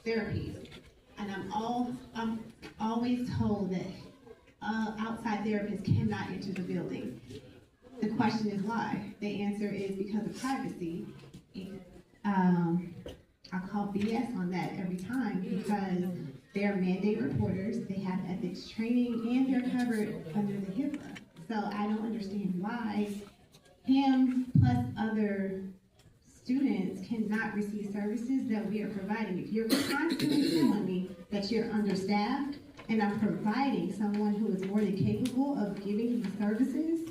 therapies. And I'm always told that outside therapists cannot enter the building. The question is why? The answer is because of privacy. I call BS on that every time because they're mandate reporters, they have ethics training, and they're covered under the HIPAA. So I don't understand why him plus other students cannot receive services that we are providing. If you're constantly telling me that you're understaffed and I'm providing someone who is more than capable of giving these services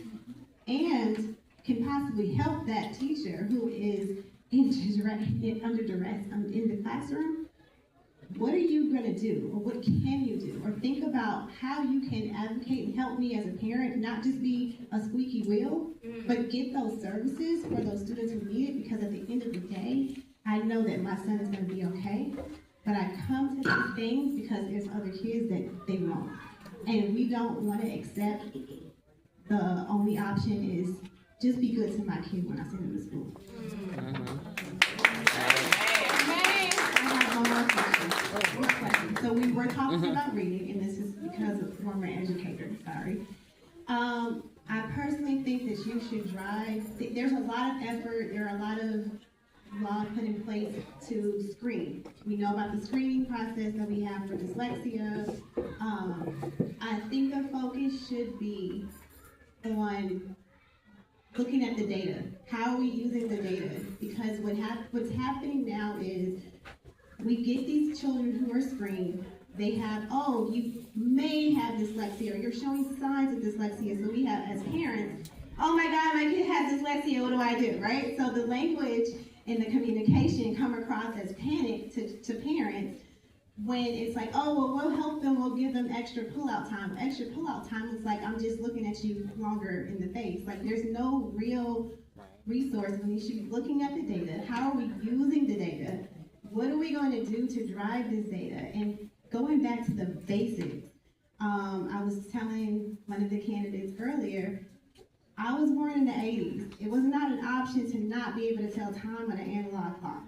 and can possibly help that teacher who is under duress in the classroom, what are you going to do, or what can you do, or think about how you can advocate and help me as a parent, not just be a squeaky wheel, but get those services for those students who need it, because at the end of the day, I know that my son is going to be okay, but I come to these things because there's other kids that they won't. And we don't want to accept the only option is just be good to my kid when I send him to school. One question. So we were talking about reading, and this is because of former educator, sorry. I personally think that you should drive. There's a lot of effort, there are a lot of laws put in place to screen. We know about the screening process that we have for dyslexia. I think the focus should be on looking at the data. How are we using the data? Because what's happening now is we get these children who are screened. They have, oh, you may have dyslexia, or you're showing signs of dyslexia. So we have, as parents, oh my God, my kid has dyslexia, what do I do, right? So the language and the communication come across as panic to parents when it's like, oh, well, we'll help them, we'll give them extra pull-out time. Extra pull-out time is like, I'm just looking at you longer in the face. Like, there's no real resource when you should be looking at the data. How are we using the data? What are we going to do to drive this data? And going back to the basics, I was telling one of the candidates earlier, I was born in the 80s. It was not an option to not be able to tell time on an analog clock.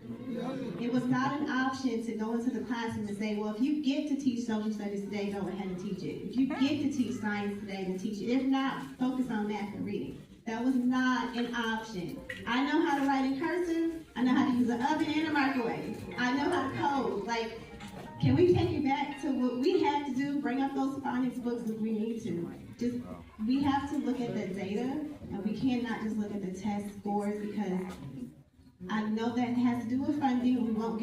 It was not an option to go into the classroom and say, well, if you get to teach social studies today, go ahead and teach it. If you get to teach science today, then teach it. If not, focus on math and reading. That was not an option. I know how to write in cursive. I know how to use an oven and a microwave. I know how to code. Like, can we take it back to what we had to do, bring up those phonics books if we need to? We have to look at the data, and we cannot just look at the test scores, because I know that has to do with funding. We won't get